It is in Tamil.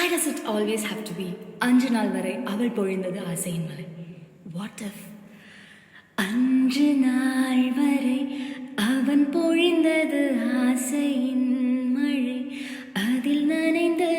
Why does it always have to be அஞ்சு நாள் வரை அவள் பொழிந்தது ஆசையின் மலை? What if அஞ்சு நாள் வரை அவன் பொழிந்தது ஆசையின் மழை, அதில் நனைந்த